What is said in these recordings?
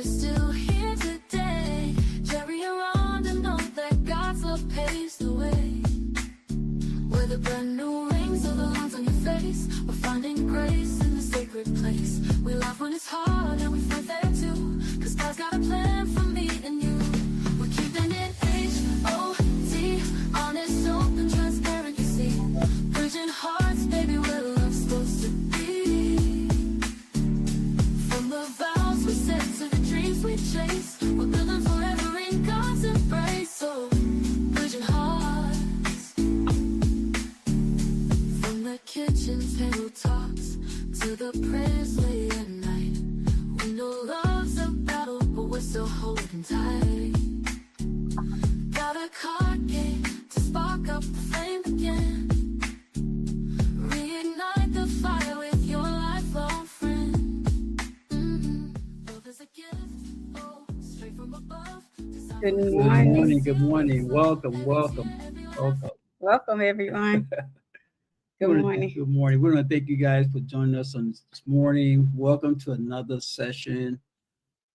we're still here today. Jerry around and know that God's love paves the way. Whether brand new rings or the lines on your face, we're finding grace in the sacred place. We laugh when it's hard and we fight there too, cause God's got a plan for me and you. We're keeping it H-O-T, honest, open, transparent, you see. Bridging hearts, baby, where love's supposed to be. From the vows we set to the dreams we chase, we're building forever in God's embrace. So, bridging hearts. From the kitchen table talks to the prayers late at night, we know love's a battle, but we're still holding tight. Got a card game to spark up the flame again. Reignite the fire with your lifelong friend. Love is a gift, oh, straight from above. Good Good morning. morning. Good morning. Welcome. Welcome. Welcome, everyone. Good morning. Good morning. We want to thank you guys for joining us on this morning. Welcome to another session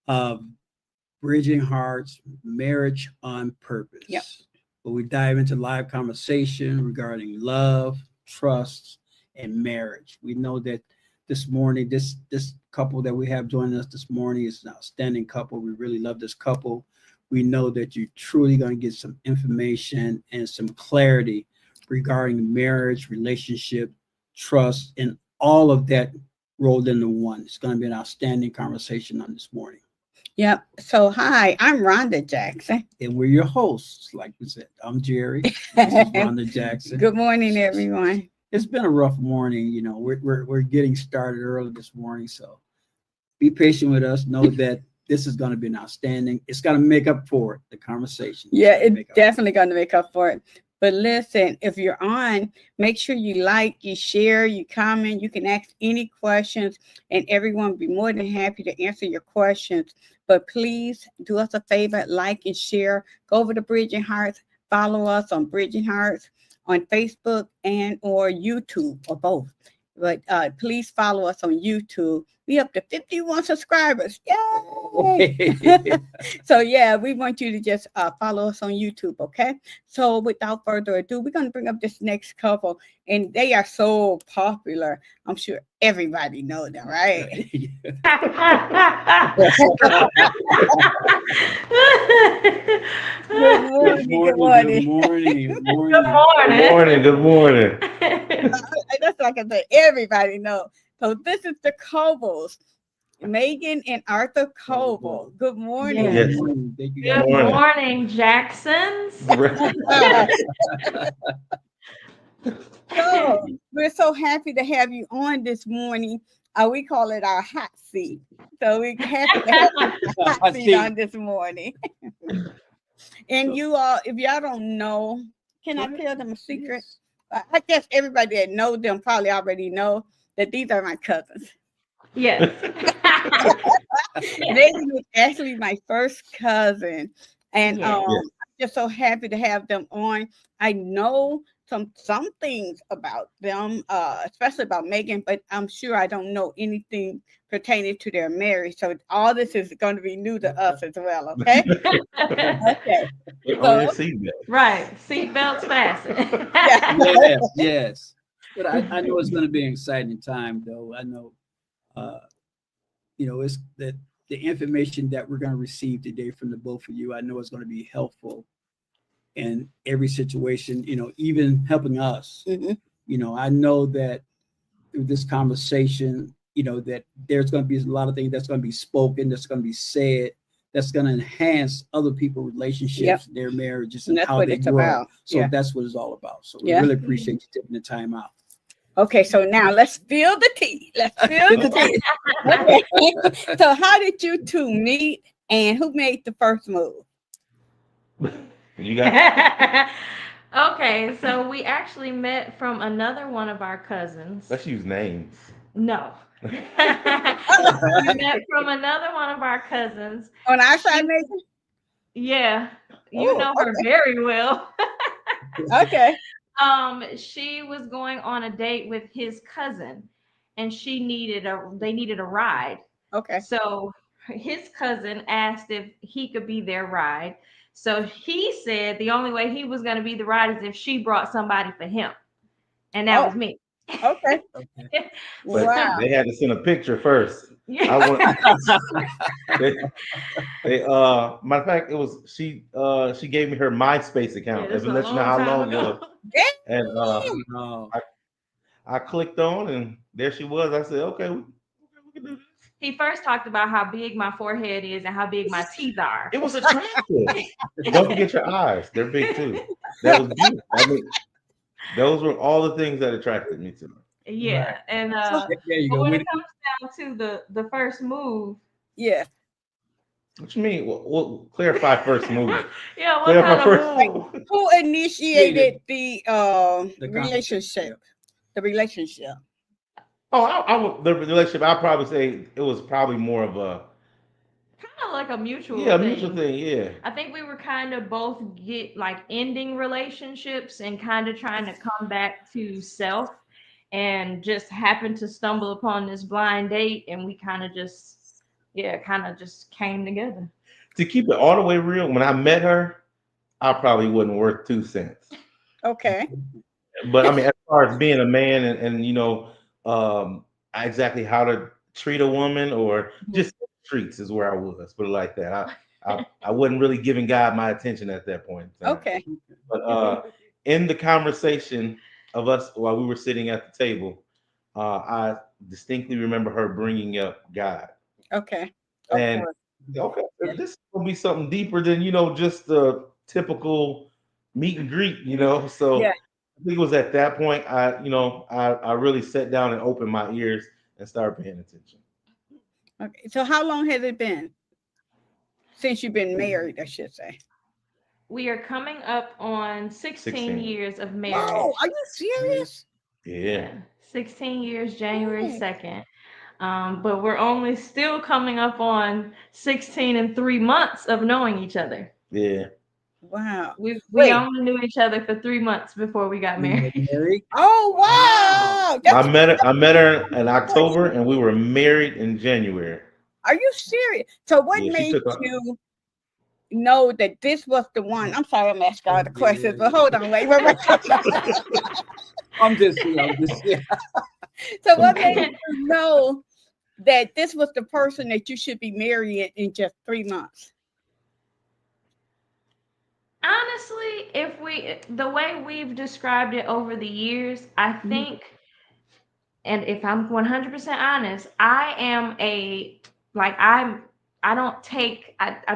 of Bridging Hearts, Marriage on Purpose. Yep. Where we dive into live conversation regarding love, trust, and marriage. We know that this morning, this couple that we have joining us this morning is an outstanding couple. We really love this couple. We know that you're truly going to get some information and some clarity regarding marriage, relationship, trust, and all of that rolled into one. It's going to be an outstanding conversation on this morning. Yep. So, hi, I'm Rhonda Jackson. And we're your hosts, like we said. I'm Jerry. This is Rhonda Jackson. Good morning, everyone. It's been a rough morning. You know, we're getting started early this morning, so be patient with us. Know that this is going to be an outstanding. It's going to make up for it, the conversation. Yeah, it's definitely going to make up for it. But listen, if you're on, make sure you like, you share, you comment. You can ask any questions, and everyone will be more than happy to answer your questions. But please do us a favor, like and share. Go over to Bridging Hearts. Follow us on Bridging Hearts on Facebook and or YouTube, or both. But please follow us on YouTube. We up to 51 subscribers. Yay! So yeah, we want you to just follow us on YouTube, okay? So without further ado, we're going to bring up this next couple, and they are so popular. I'm sure everybody knows them, right? Good morning. Good morning. Good morning. Good morning. Good morning. Good morning. That's like I said, everybody knows. So this is the Cobles, Meghan and Arthur Coble. Good morning. Yes. Thank you. Good Good morning, Jacksons. So we're so happy to have you on this morning. We call it our hot seat. So we're happy to have the hot seat on this morning. And you all, if y'all don't know, can I tell them a secret? I guess everybody that knows them probably already know that these are my cousins. Yes. Megan was actually my first cousin, and Yes. I'm just so happy to have them on. I know some things about them, especially about Meghan, but I'm sure I don't know anything pertaining to their marriage. So all this is going to be new to us as well. Okay. Okay. On your seatbelt. Right. Seatbelts fasten. Yes. But I know it's going to be an exciting time, though. I know, it's that the information that we're going to receive today from the both of you, I know it's going to be helpful in every situation, even helping us. Mm-hmm. I know that through this conversation, that there's going to be a lot of things that's going to be spoken, that's going to be said, that's going to enhance other people's relationships, their marriages, and that's how what they it's grow. about. So that's what it's all about. So we really appreciate you taking the time out. Okay, so now let's spill the tea. Okay. So how did you two meet, and who made the first move? You got. Okay, so we actually met from another one of our cousins. Let's use names. No. We met from another one of our cousins. On our side, Megan? Yeah. You know her very well. Okay. She was going on a date with his cousin, and they needed a ride. Okay. So his cousin asked if he could be their ride. So he said the only way he was going to be the ride is if she brought somebody for him. And that Oh, was me. okay. Okay. But Wow. they had to send a picture first. Yeah. I want they matter of fact, it was she gave me her MySpace account. this As was a let you know long how time long ago. ago. And No. I clicked on and there she was. I said, okay, we can do this. He first talked about how big my forehead is and how big my teeth are. It was attractive. Don't forget your eyes. They're big too. That was beautiful. I mean, those were all the things that attracted me to her. Yeah. Right. And There you but go. when it comes down to the first move, Yeah. What you mean? We'll clarify first move. yeah, what Clarify kind of first move? move. Who initiated the The relationship? The relationship. Oh, the relationship. I'd probably say it was probably more of a Kind of like a mutual mutual thing. thing. Yeah, I think we were kind of both ending relationships and kind of trying to come back to self, and just happened to stumble upon this blind date, and we kind of just came together. to keep it all the way real, when I met her, I probably wasn't worth 2 cents. Okay. But I mean, as far as being a man and exactly how to treat a woman or just streets is where I was. Put it like that. I wasn't really giving God my attention at that point in time. Okay. But in the conversation of us while we were sitting at the table, I distinctly remember her bringing up God. Okay. Of And course. okay, this is gonna be something deeper than just the typical meet and greet. So Yeah. I think it was at that point I really sat down and opened my ears and started paying attention. Okay. So how long has it been since you've been married, I should say? We are coming up on 16 16. years of marriage. Whoa, are you serious? Yeah. 16 years, January Oh. 2nd. But we're only still coming up on 16 and 3 months of knowing each other. Yeah. Wow. We Wait. only knew each other for 3 months before we got married. Married. Oh wow. That's I met her in October and we were married in January. Are you serious? So what Yeah, she made took a you know that this was the one? I'm sorry I'm asking all the questions, but hold on, wait. I'm just yeah. So what made you know that this was the person that you should be marrying in just 3 months? Honestly, the way we've described it over the years, I think, and if I'm 100% honest, I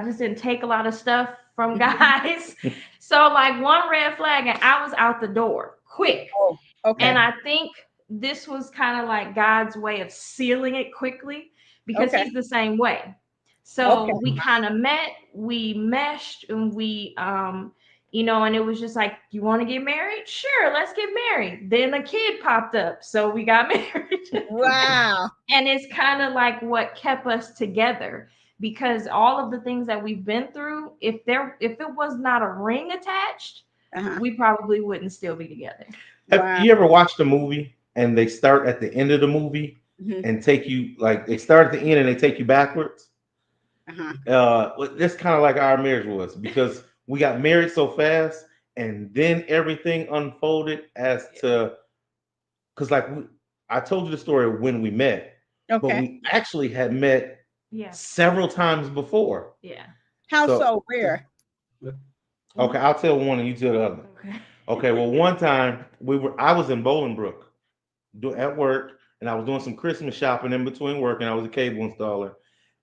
just didn't take a lot of stuff from guys. So like one red flag and I was out the door quick. Oh, okay. And I think this was kind of like God's way of sealing it quickly because Okay. he's the same way. So Okay. we kind of met, we meshed, and and it was just like, you want to get married? Sure, let's get married. Then a kid popped up, so we got married. Wow. And it's kind of like what kept us together, because all of the things that we've been through, if it was not a ring attached, we probably wouldn't still be together. Have you ever watched a movie and they start at the end of the movie and take you, like, they start at the end and they take you backwards? That's kind of like our marriage was, because we got married so fast and then everything unfolded as to, because I told you the story of when we met, but we actually had met several times before. Yeah. How so? Where? Okay, I'll tell one and you tell the other. Okay, well, one time I was in Bolingbrook at work, and I was doing some Christmas shopping in between work, and I was a cable installer,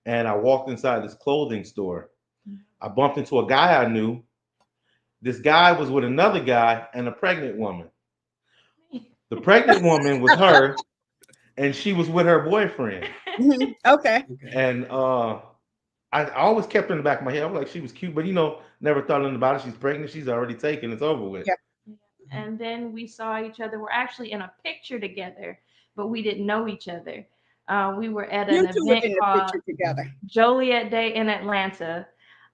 and I walked inside this clothing store. I bumped into a guy I knew. This guy was with another guy and a pregnant woman. The pregnant woman was her, and she was with her boyfriend. Okay. And I always kept her in the back of my head. I was like, she was cute, but never thought nothing about it. She's pregnant. She's already taken. It's over with. Yeah. And then we saw each other. We're actually in a picture together, but we didn't know each other. We were at an event called Joliet Day in Atlanta.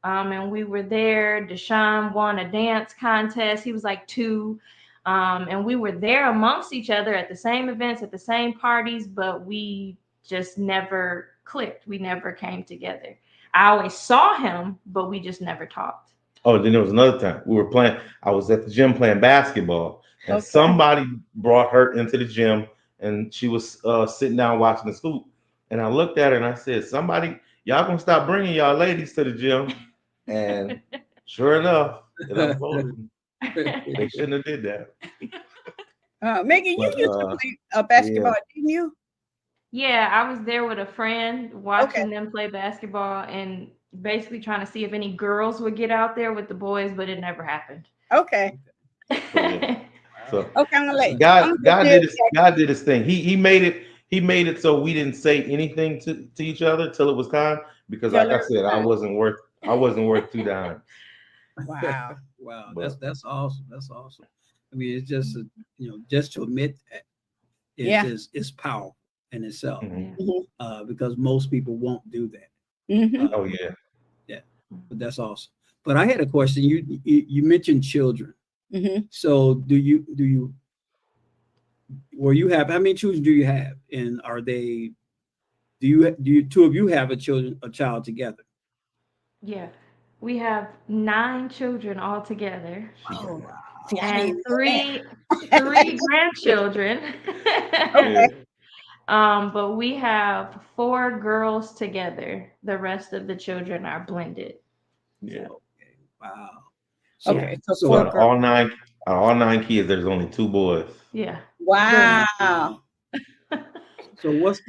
And we were there. Deshaun won a dance contest. He was like 2. And we were there amongst each other at the same events, at the same parties, but we just never clicked. We never came together. I always saw him, but we just never talked. Oh, then there was another time we were playing. I was at the gym playing basketball, and Okay. somebody brought her into the gym, and she was sitting down watching the hoop. And I looked at her and I said, "Somebody, y'all gonna stop bringing y'all ladies to the gym?" And sure enough, it unfolded. They shouldn't have did that. Megan, you But used to play yeah, basketball, didn't you? Yeah, I was there with a friend Okay. watching them play basketball and basically trying to see if any girls would get out there with the boys, but it never happened. Okay. so yeah. So Okay, I'm gonna let God did his thing. He made it so we didn't say anything to each other till it was time, because tell like I said, everybody. I wasn't worth 2 dimes. Wow. Wow, But that's awesome. That's awesome. I mean, it's just just to admit that Yeah. is powerful in itself, mhm. because most people won't do that. Mm-hmm. Oh yeah. Yeah, but that's awesome. But I had a question. You mentioned children. Mm-hmm. So do you have, how many children do you have, and are they, do you two of you have a child together? Yeah. We have 9 children altogether Oh, see, I and didn't know three grandchildren. Okay. Yeah. But we have 4 girls together. The rest of the children are blended. Yeah. Okay. Wow. So Okay. So so So four girls. out of all 9 kids, there's only 2 boys. Yeah. Wow. so And what's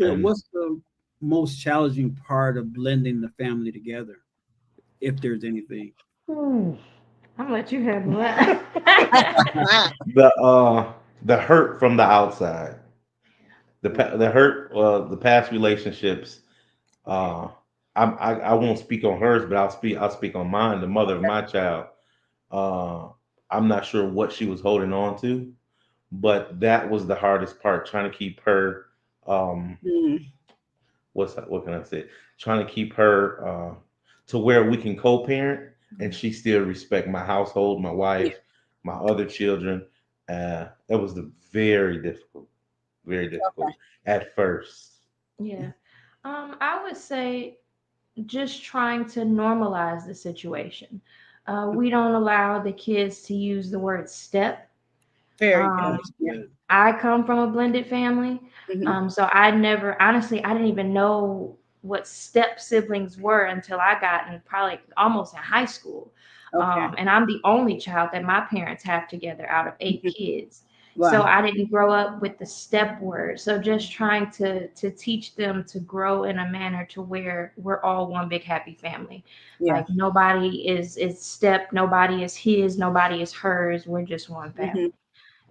the most challenging part of blending the family together, if there's anything? I'm gonna let you handle that. the hurt from the outside, the hurt, the past relationships. Uh, I won't speak on hers, but I'll speak on mine. The mother of my child. Uh, I'm not sure what she was holding on to, but that was the hardest part. Trying to keep her. Mm, What can I say? Trying to keep her to where we can co-parent, and she still respect my household, my yeah. wife, my other children. It was very difficult Okay. at first. Yeah. I would say just trying to normalize the situation. We don't allow the kids to use the word step. Very good. Um, That's Yeah. good. I come from a blended family, Mm-hmm. so I never, honestly, I didn't even know what step siblings were until I got in probably almost in high school. Okay. And I'm the only child that my parents have together out of 8 Mhm. kids. So Wow. I didn't grow up with the step word. So just trying to teach them to grow in a manner to where we're all one big happy family. Yeah. Like nobody is step, nobody is his, nobody is hers. We're just one Mm-hmm. family.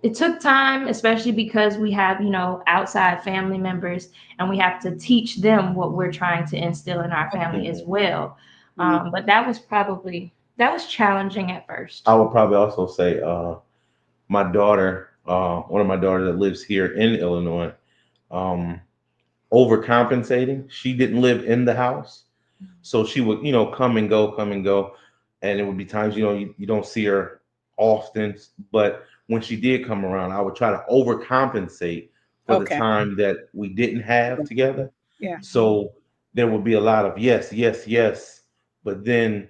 It took time, especially because we have, outside family members and we have to teach them what we're trying to instill in our family as Mhm. well. Mm-hmm. But that was challenging at first. I would probably also say my daughter, one of my daughters that lives here in Illinois, um, overcompensating. She didn't live in the house, so she would, come and go, and it would be times, you don't see her often, but when she did come around, I would try to overcompensate for the Okay. time that we didn't have together. Yeah. So there would be a lot of yes, yes, yes, but then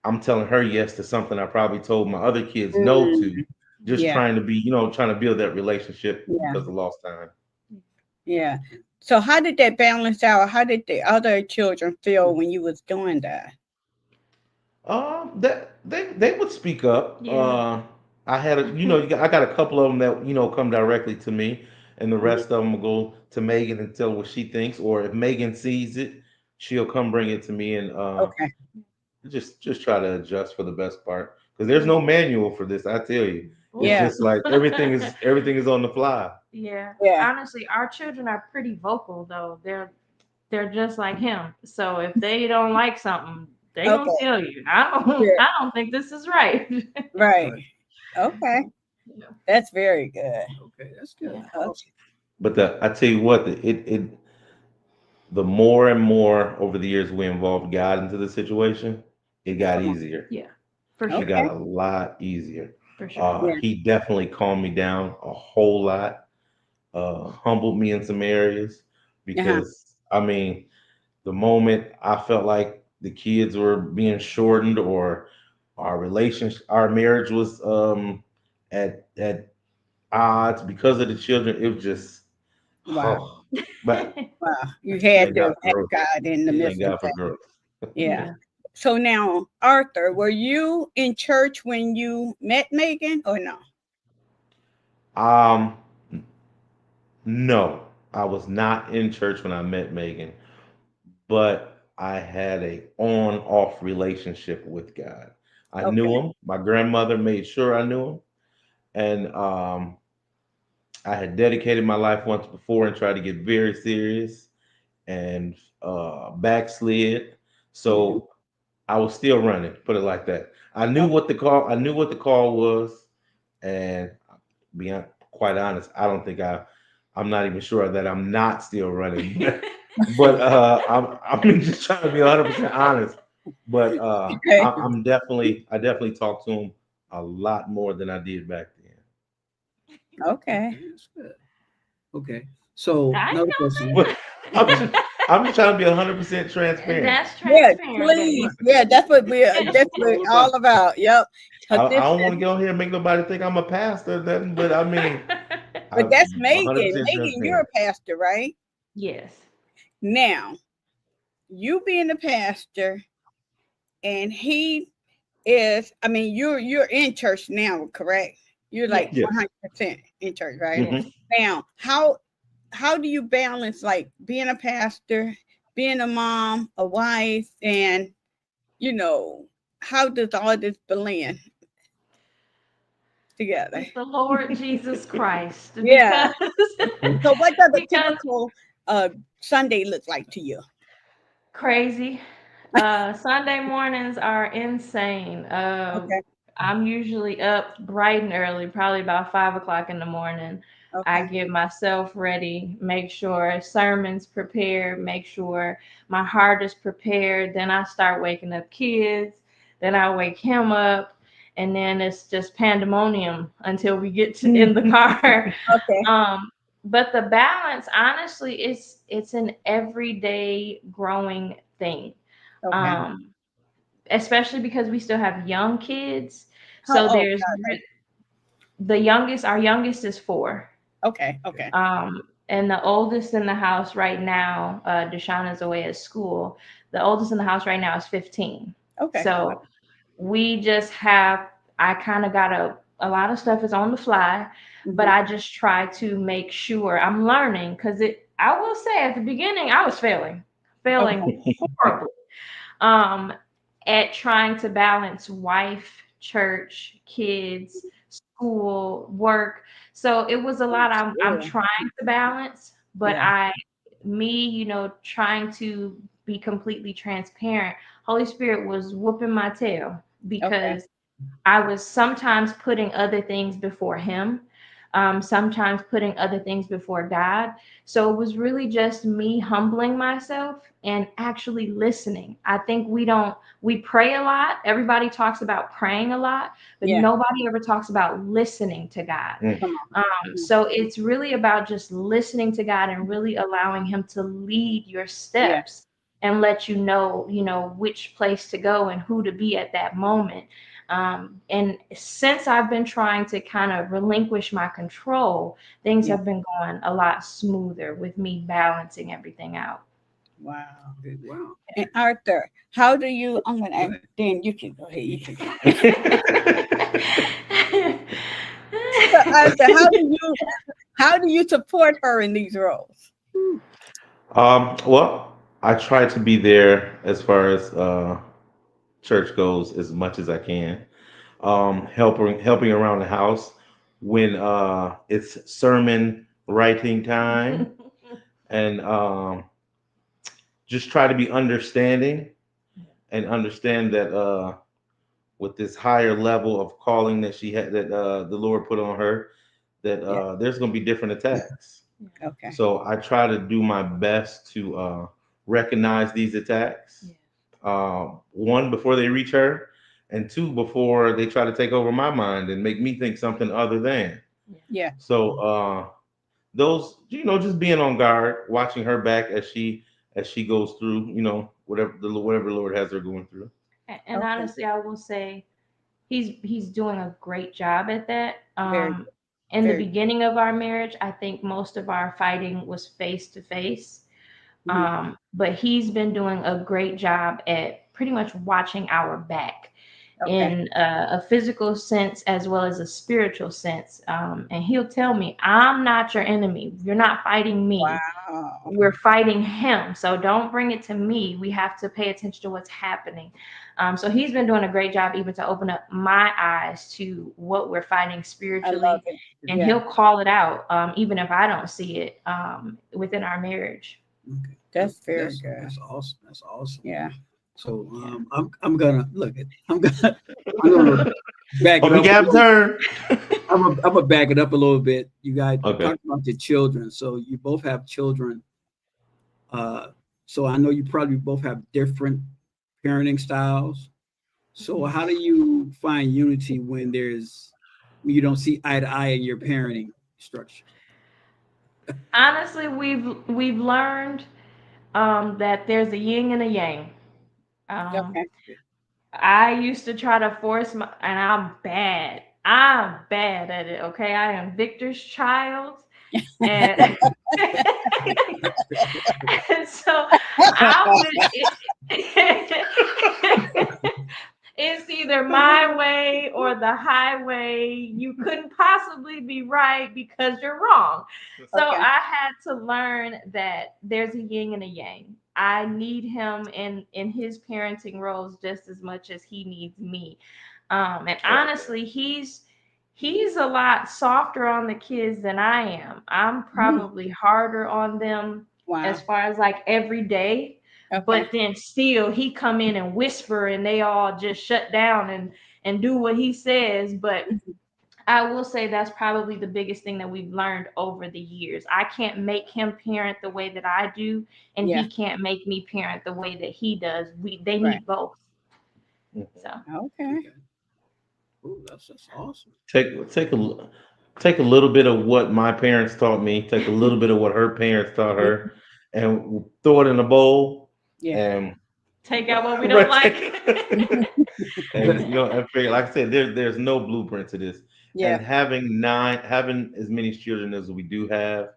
I'm telling her yes to something I probably told my other kids no Mm, to, just yeah. trying to be, trying to build that relationship Yeah. because of lost time. Yeah. So how did that balance out? How did the other children feel when you was doing that? That they would speak up. Yeah. I had I got a couple of them that come directly to me, and the Mhm. rest of them will go to Megan and tell what she thinks, or if Megan sees it, she'll come bring it to me, and Okay. just try to adjust for the best part, because there's no manual for this. I tell you, it's Yeah. just like everything is on the fly. Yeah. Yeah. Honestly, our children are pretty vocal though. They're just like him. So if they don't like something, they gonna Okay. tell you. I don't Yeah. I don't think this is right. Right. Right. Okay. Yeah. That's very good. Okay, that's good. Yeah. That's Okay. awesome. But I tell you what, the more and more over the years we involved God into the situation, it got Come on. easier. Yeah. For It sure. got Okay. a lot easier. For sure. Yeah. He definitely calmed me down a whole lot, humbled me in some areas, Uh-huh. because I mean, the moment I felt like the kids were being shortened or our relationship, our marriage was at odds because of the children, it was just Wow. oh. But Wow. You had thank God to for ask growth. God in the Thank midst of God for that. growth. Yeah. Yeah. So now, Arthur, were you in church when you met Megan or no? Um, no, I was not in church when I met Megan, but I had a on-off relationship with God. I knew Okay. him. My grandmother made sure I knew him, and I had dedicated my life once before and tried to get very serious and backslid. Mhm. So I was still running. Put it like that. I knew Okay. what the call. I knew what the call was, and being quite honest, I don't think I'm not even sure that I'm not still running. But I'm just trying to be 100% honest. But Okay. I definitely talk to him a lot more than I did back then. Okay. Okay, that's good. Okay. So I another question. know. But I'm just I'm just trying to be 100% transparent. That's Yeah, transparent, baby. please. Yeah, That's that's what we're what all we're about. all about. Yep. 'Cause I don't want to listen, go here and make nobody think I'm a pastor, or nothing, but I mean, but that's I'm Megan. 100% Megan, you're a transparent. pastor, right? Yes. Now, you being a pastor, and he is, I mean, you're in church now, correct? You're like Yes. Yes. 100% in church, right? Yes. Hmm. Now, how do you balance like being a pastor, being a mom, a wife, and you know, how does all this blend together? With the Lord Jesus Christ. Yeah. Because So what does a because typical uh Sunday look like to you? crazy. Sunday mornings are insane. Okay. I'm usually up bright and early, probably about 5 o'clock in the morning. I Okay. get myself ready, make sure sermons prepared, make sure my heart is prepared. Then I start waking up kids. Then I wake him up, and then it's just pandemonium until we get to in the car. Okay. Um, but the balance, honestly, it's an everyday growing thing. Okay. Um, Especially because we still have young kids. How So old there's are they? the youngest, our youngest is 4. Okay. Okay. And the oldest in the house right now, Deshaun is away at school. The oldest in the house right now is 15. Okay. So we just have, I kind of got a lot of stuff is on the fly, but Mhm. I just try to make sure I'm learning because I will say at the beginning, I was failing Okay. horribly. Um, at trying to balance wife, church, kids, school, work. So it was a lot I'm Sure. trying to balance, but Yeah. trying to be completely transparent. Holy Spirit was whooping my tail Okay. because I was sometimes putting other things before him, sometimes putting other things before God. So it was really just me humbling myself and actually listening. I think we pray a lot. Everybody talks about praying a lot, but Yeah. nobody ever talks about listening to God. Mm. Come on. So it's really about just listening to God and really allowing him to lead your Yeah. steps and let you know, which place to go and who to be at that moment. And since I've been trying to kind of relinquish my control, things Yeah. have been going a lot smoother with me balancing everything out. Wow. Okay, wow. And Arthur, how do you? I'm gonna Go ask. ahead. Then you can go ahead. You can. So Arthur, how do you support her in these roles? Well, I try to be there as far as church goes as much as I can. Helping around the house when it's sermon writing time, and just try to be understanding and understand that with this higher level of calling that she had that the Lord put on her, that Yeah. there's going to be different attacks. Okay. So I try to do my best to recognize these attacks. One, before they reach her, and two, before they try to take over my mind and make me think something other than. Yeah. So those, just being on guard, watching her back as she goes through, you know, whatever the Lord has her going through. And Okay. honestly, I will say he's doing a great job at that. Very, In the very. beginning of our marriage, I think most of our fighting was face to face. But he's been doing a great job at pretty much watching our back Okay. in a physical sense as well as a spiritual sense. And he'll tell me, I'm not your enemy. You're not fighting me. Wow. We're fighting him. So don't bring it to me. We have to pay attention to what's happening. So he's been doing a great job even to open up my eyes to what we're fighting I spiritually. love it. And Yeah. he'll call it out, even if I don't see it within our marriage. Okay. That's very good. That's awesome. That's awesome. Yeah. So I'm gonna back it We up. got turn. I'm gonna back it up a little bit. You guys Okay. talked about your children. So you both have children. So I know you probably both have different parenting styles. So how do you find unity when you don't see eye to eye in your parenting structure? Honestly, we've learned that there's a yin and a yang. Okay. I used to try to force and I'm bad. I'm bad at it. Okay, I am Victor's child, and, and so it's either my way or the highway. You couldn't possibly be right because you're wrong. So Okay. I had to learn that there's a yin and a yang. I need him in his parenting roles just as much as he needs me. And honestly, he's a lot softer on the kids than I am. I'm probably harder on them Wow. as far as like every day. Okay. But then still he come in and whisper and they all just shut down and do what he says. But I will say that's probably the biggest thing that we've learned over the years. I can't make him parent the way that I do, and Yeah. he can't make me parent the way that he does. They Right. need both. So Okay. Ooh, that's awesome. Take a little bit of what my parents taught me. Take a little bit of what her parents taught her, and throw it in a bowl. Yeah. And take out what we don't like. And you know, I figure, like I said, there's no blueprint to this. Yeah. And having as many children as we do have,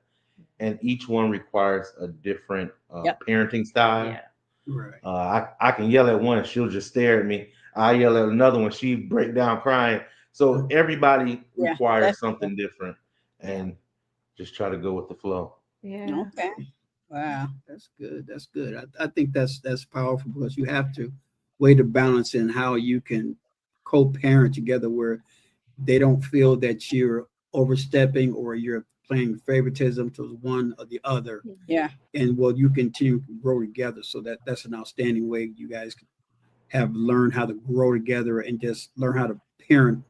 and each one requires a different Yep. parenting style. Yeah. Right. I can yell at one, she'll just stare at me. I yell at another one, she break down crying. So everybody Yeah, requires that's something different, and just try to go with the flow. Yeah. Okay. Wow. That's good. That's good. I think that's powerful because you have to weigh the balance in how you can co-parent together where they don't feel that you're overstepping or you're playing favoritism to one or the other. Yeah. And you continue to grow together. So that's an outstanding way you guys have learned how to grow together and just learn how to parent.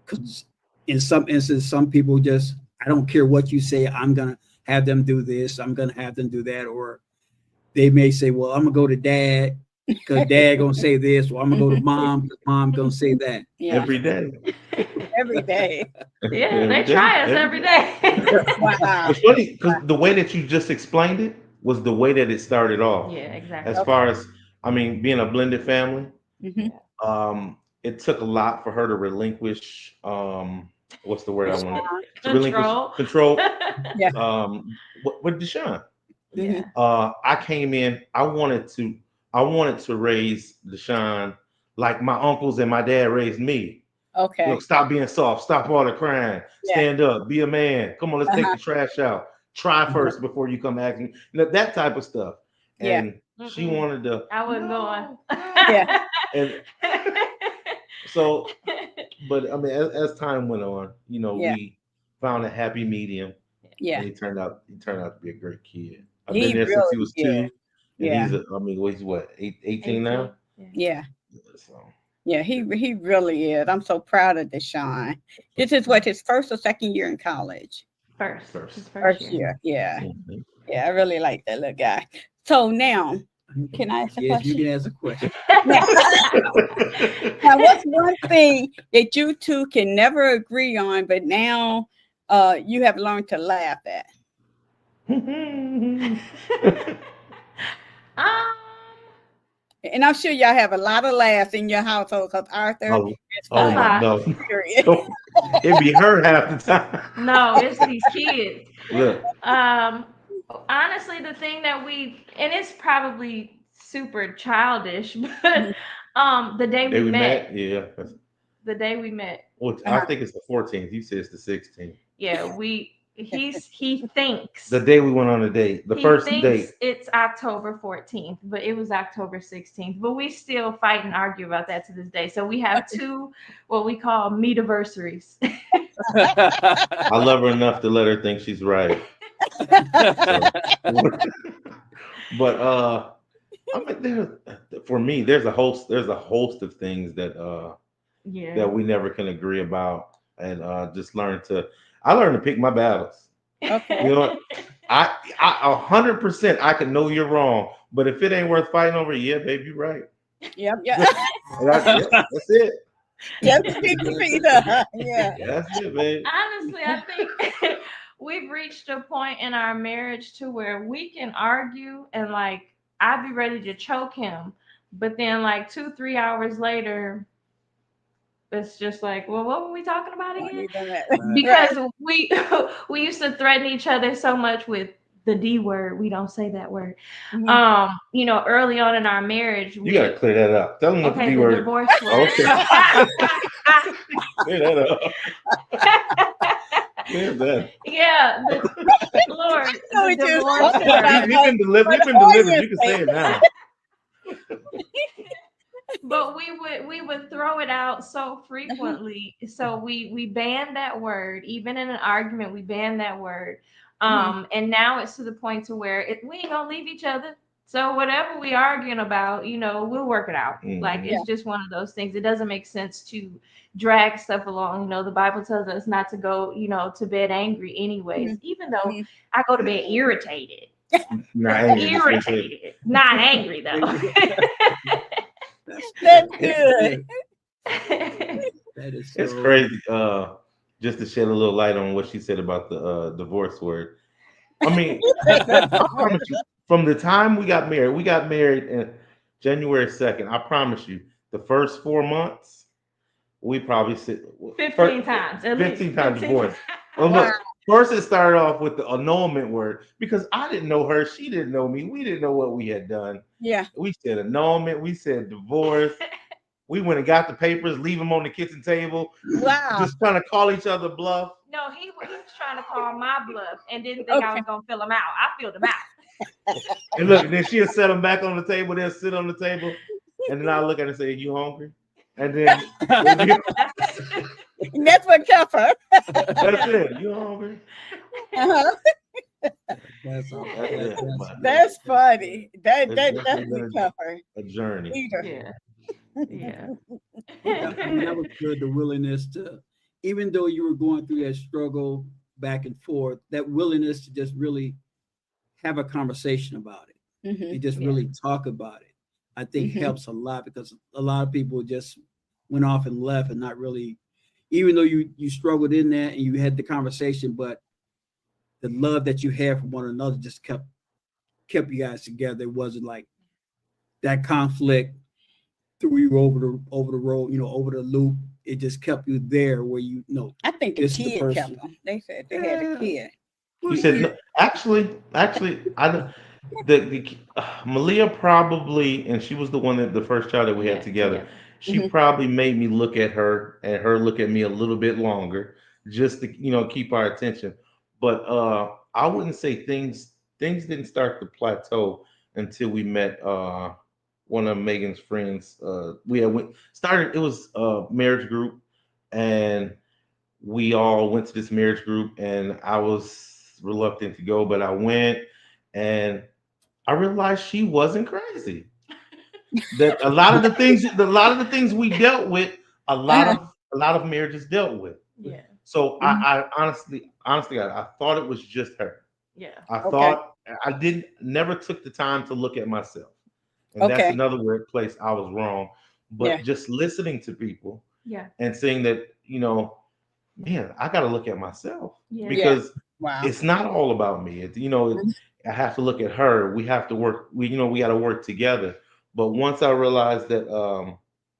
Because in some instances, some people just, I don't care what you say, I'm going to have them do this, I'm going to have them do that. Or they may say, well, I'm going to go to dad because dad going to say this, or I'm going to go to mom because mom going to say that. Yeah. Every day. Every day. Yeah, they try us every day. Wow. It's funny because the way that you just explained it was the way that it started off. Yeah, exactly. As far as, I mean, being a blended family, Mhm. it took a lot for her to relinquish, what's the word I want to Control. control. Yeah. With Deshaun. Yeah. I came in, I wanted to raise Deshaun like my uncles and my dad raised me. Okay. You know, stop being soft, stop all the crying, Yeah. stand up, be a man. Come on, let's take the trash out. Try first before you come ask me. That type of stuff. Yeah. And she wanted to. I wasn't going. Yeah. And so, but I mean, as time went on, you know, Yeah. we found a happy medium. Yeah. And he turned out to be a great kid. I've He been there since he really was did. 2. And Yeah. he's what, 18 now? Yeah. So. Yeah, he really is. I'm so proud of Deshaun. This is what, his first or second year in college? First. First. First year. Yeah. Mm-hmm. Yeah, I really like that little guy. So now, can I ask a Yes, question? you can ask a question. Now, what's one thing that you two can never agree on, but now you have learned to laugh at? Um, And I'm sure y'all have a lot of laughs in your household because Arthur Oh, is oh fine. my no. Period. It'd be her half the time. no, it's these kids. Look, Honestly, the thing that and it's probably super childish, but the day they we met, yeah. the day we met. Well, I think it's the 14th. You said it's the 16th. Yeah, he thinks The day we went on a date, the he first thinks date. it's October 14th, but it was October 16th. But we still fight and argue about that to this day. So we have two what we call meet-iversaries. I love her enough to let her think she's right. So, but I mean, for me, there's a host of things that Yeah. that we never can agree about, and just I learned to pick my battles. Okay. You know what? I 100% I can know you're wrong, but if it ain't worth fighting over, yeah, baby, you're right. Yep. Yeah. That's it. Just pick your feet up. Yeah. That's it, baby. Honestly, I think we've reached a point in our marriage to where we can argue and like I'd be ready to choke him, but then like 2-3 hours later, it's just like, well, what were we talking about again? Because we we used to threaten each other so much with the D word. We don't say that word. You know, early on in our marriage, You gotta clear that up. Tell them what the D word. Divorce word. Okay. Clear that up. Clear that. Yeah, Lord, the divorce about word. We've been delivered. You can say it now. But we would throw it out so frequently. So we banned that word. Even in an argument, we banned that word. And now it's to the point to where we ain't gonna leave each other. So whatever we arguing about, you know, we'll work it out. Like it's just one of those things. It doesn't make sense to drag stuff along. You know, the Bible tells us not to go, you know, to bed angry anyways, even though I go to bed irritated. Not angry. Irritated. Not angry though. That's good. That is so... It's crazy. Just to shed a little light on what she said about the divorce word. I mean, I promise you, from the time we got married in January 2nd. I promise you, the first 4 months, we probably 15 times. 15 times divorce. Well, look, first it started off with the annulment word because I didn't know her, she didn't know me, we didn't know what we had done. Yeah. We said annulment, we said divorce. We went and got the papers, leave them on the kitchen table. Wow. Just trying to call each other bluff. No, he was trying to call my bluff and didn't think I was going to fill him out. I filled him out. And look, then she'll set them back on the table. They'll sit on the table. And then I'll look at her and say, you hungry? And then that's what kept her. That's it. You hungry? That's funny. That definitely kept her. A journey. Yeah. That was good. The willingness to, even though you were going through that struggle back and forth, that willingness to just really have a conversation about it and just really talk about it, I think helps a lot, because a lot of people just went off and left and not really, even though you struggled in that and you had the conversation, but the love that you had for one another just kept you guys together. It wasn't like that conflict threw you over the road, you know, over the loop. It just kept you there where you know. I think the kid kept them. They said they had a kid. You said no, actually, Malia probably, and she was the one that the first child that we had together. Yeah. She probably made me look at her and her look at me a little bit longer, just to, you know, keep our attention. But I wouldn't say things didn't start to plateau until we met one of Megan's friends. We had started. It was a marriage group, and we all went to this marriage group, and I was reluctant to go, but I went, and I realized she wasn't crazy. That a lot of the things we dealt with, a lot of marriages dealt with. Yeah. So I honestly, I thought it was just her. Yeah. I thought I never took the time to look at myself. And that's another place I was wrong. But just listening to people and saying that, you know, man, I got to look at myself because it's not all about me. You know, I have to look at her. We have to work. We got to work together. But once I realized that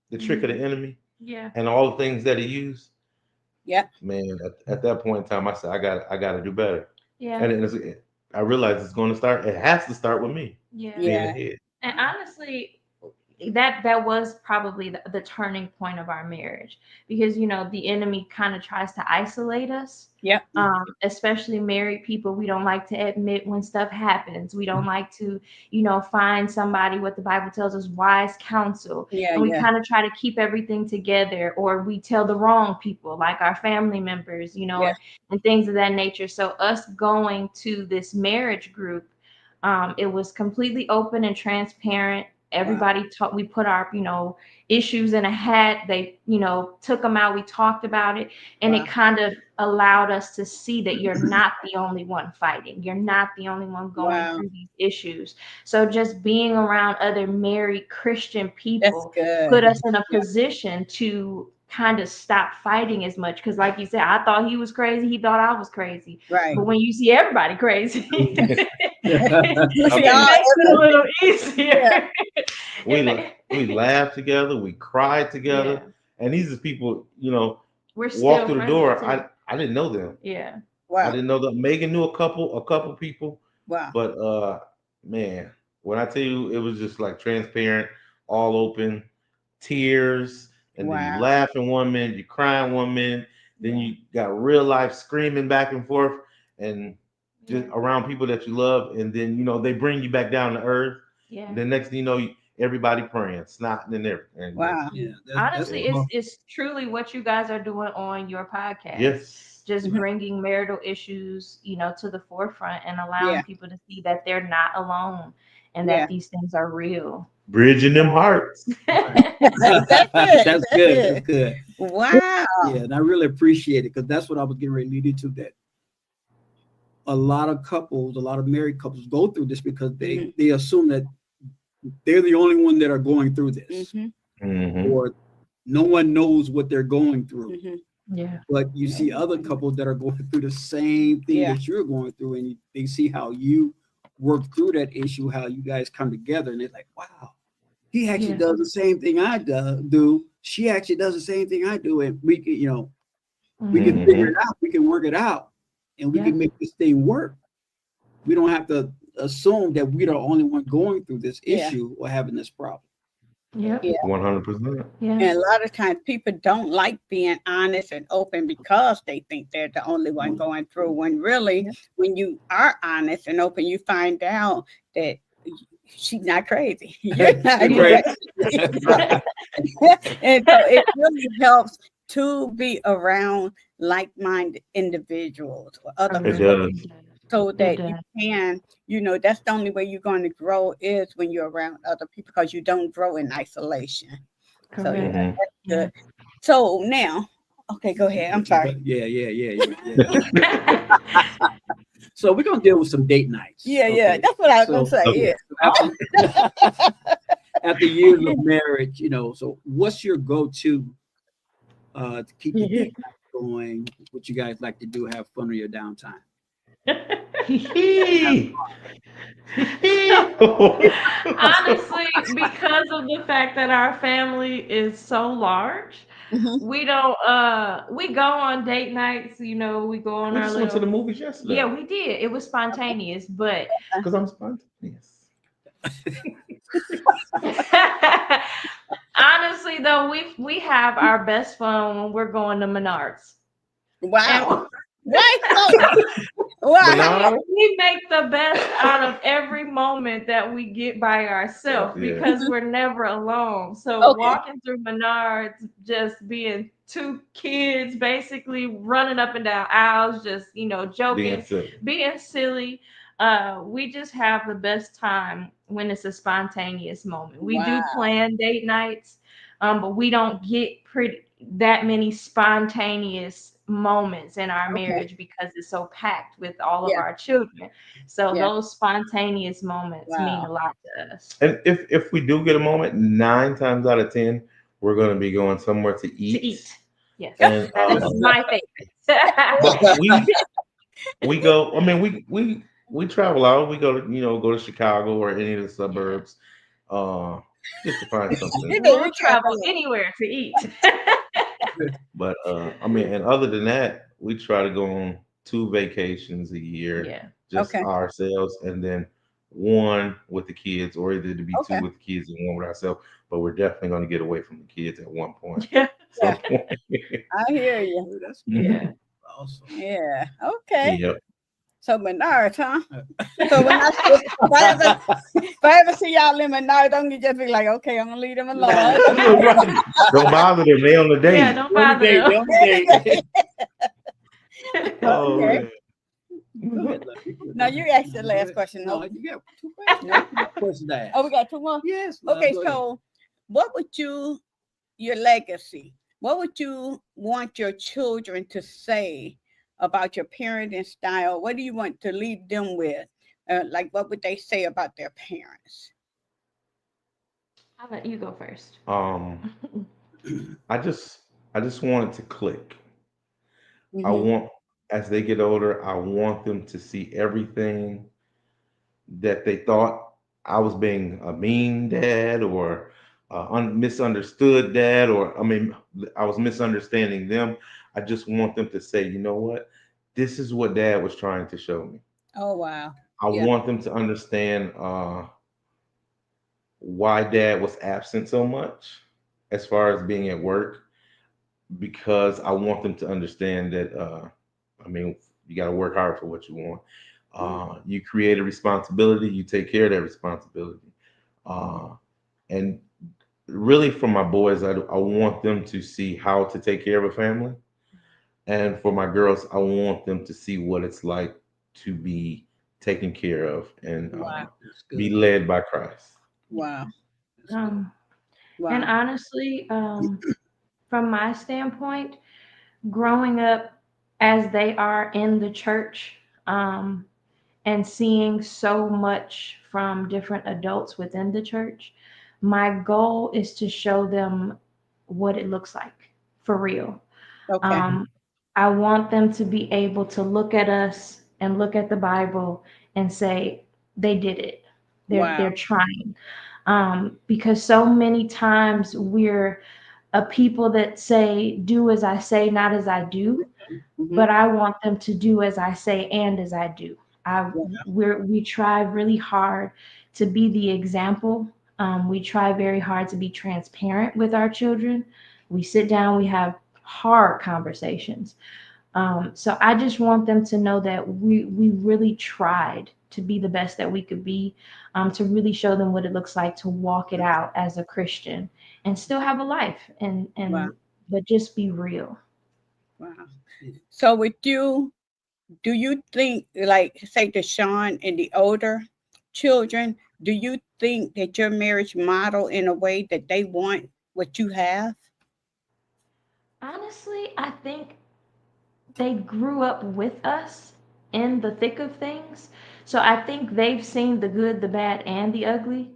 the trick of the enemy Yeah. and all the things that he used, Yep. man, at that point in time, I said, I got to do better. Yeah. And I realized it's going to start. It has to start with me Yeah. being Yeah. ahead. And honestly, that was probably the turning point of our marriage, because the enemy kind of tries to isolate us. Yep. Especially married people, we don't like to admit when stuff happens. We don't like to find somebody, what the Bible tells us, wise counsel. Yeah. And we Yeah. kind of try to keep everything together, or we tell the wrong people, like our family members, Yeah. and things of that nature. So us going to this marriage group, it was completely open and transparent. Everybody talked. We put our, issues in a hat. They, took them out. We talked about it, and Wow. it kind of allowed us to see that you're not the only one fighting. You're not the only one going Wow. through these issues. So just being around other married Christian That's people good. put us in a Yeah. position to kind of stop fighting as much. Because like you said, I thought he was crazy. He thought I was crazy. Right. But when you see everybody crazy, You see it all makes it a little easier. Yeah. We laughed together, we cried together, Yeah. and these are people, We're walked still through the friends door. too. I didn't know them. Yeah. I Wow. didn't know that. Megan knew a couple people, Wow. but man, when I tell you, it was just like transparent, all open, tears, and then you Wow. laughing one minute, you crying one minute, then Yeah. you got real life screaming back and forth, and just Yeah. around people that you love, and then they bring you back down to earth. Yeah. And the next thing you know, everybody praying, snotting and everything. Wow. Yeah, that's Honestly, it's truly what you guys are doing on your podcast. Yes. Just Mhm. bringing marital issues, to the forefront, and allowing Yeah. people to see that they're not alone, and Yeah. that these things are real. Bridging them hearts. That's it. That's good. That's good. Wow. Yeah, and I really appreciate it, because that's what I was getting ready to lead into, that a lot of couples, a lot of married couples go through this because they assume that they're the only one that are going through this, or no one knows what they're going through. Yeah. But you see other couples that are going through the same thing that you're going through, and they see how you work through that issue, how you guys come together, and they're like, wow, he actually does the same thing I do. She actually does the same thing I do, and we can, we can figure it out. We can work it out, and we can make this thing work. We don't have to assume that we're the only one going through this issue or having this problem. Yeah. 100%. Yeah. And a lot of times people don't like being honest and open because they think they're the only one going through, when really, when you are honest and open, you find out that she's not crazy. You're not crazy. And so it really helps to be around like-minded individuals or other It does. so that you can, that's the only way you're going to grow is when you're around other people, because you don't grow in isolation. So that's good. So now, okay, go ahead. I'm sorry. Yeah. So we're gonna deal with some date nights. Yeah. That's what I was gonna say. Yeah. After years of marriage, so what's your go-to to keep the date night going? What you guys like to do? Have fun on your downtime? Honestly, because of the fact that our family is so large, we don't we go on date nights, we go on We our just little went to the movies yesterday. Yeah, we did. It was spontaneous, but Because I'm spontaneous. honestly though, we have our best fun when we're going to Menards. Wow. Wow. We make the best out of every moment that we get by ourselves because we're never alone. So walking through Menards, just being two kids basically running up and down aisles, just joking, being silly. We just have the best time when it's a spontaneous moment. We do plan date nights, but we don't get that many spontaneous moments in our marriage because it's so packed with all of our children. So those spontaneous moments mean a lot to us. And if we do get a moment, 9 times out of 10, we're going to be going somewhere to eat. Yes, and that is my favorite. but we go. I mean, we We travel out. We go to go to Chicago or any of the suburbs, uh, just to find something. We'll travel anywhere to eat. But I mean, and other than that, we try to go on 2 vacations a year, Yeah. just Okay. ourselves, and then one with the kids, or either to be two Okay. with the kids and one with ourselves. But we're definitely going to get away from the kids at one point. Yeah. Yeah. Some point. I hear you. Oh, that's good. Yeah. Awesome. Yeah. Okay. Yep. So Menards, huh? So when if I ever see y'all in Menards, I'm gonna just be like, okay, I'm gonna leave them alone. Right. Don't bother them. They on the date. Yeah, don't bother them. Oh Okay. man. Go ahead, Lucky. Now you asked the last question. No, No. you got 2 questions. No. 2 questions to ask. Oh, we got 2 more. Yes. love, Okay, go ahead. so what would your legacy? What would you want your children to say about your parenting style? What do you want to leave them with? Like, what would they say about their parents? I'll let you go first. I just want it to click. I Mhm. want, as they get older, I want them to see everything that they thought I was being a mean dad or misunderstood dad, or I mean, I was misunderstanding them. I just want them to say, you know what? This is what dad was trying to show me. Oh wow. I Yeah. want them to understand why dad was absent so much as far as being at work, because I want them to understand that I mean, you got to work hard for what you want. You create a responsibility, you take care of that responsibility. Uh, and really, for my boys, I want them to see how to take care of a family. And for my girls, I want them to see what it's like to be taken care of and Wow. That's be good. led by Christ. Wow. That's good. And Wow. honestly, from my standpoint, growing up as they are in the church, and seeing so much from different adults within the church, my goal is to show them what it looks like for real. Okay. Um, I want them to be able to look at us and look at the Bible and say they did it. They're Wow. trying. Because so many times we're a people that say, "Do as I say, not as I do." Mhm. But I want them to do as I say and as I do. I we try really hard to be the example. We try very hard to be transparent with our children. We sit down, we have hard conversations. So I just want them to know that we really tried to be the best that we could be, to really show them what it looks like to walk it out as a Christian and still have a life Wow. but just be real. Wow. So with you, do you think, like, say, Deshaun and the older children, do you think that your marriage model in a way that they want what you have? Honestly, I think they grew up with us in the thick of things. So I think they've seen the good, the bad, and the ugly.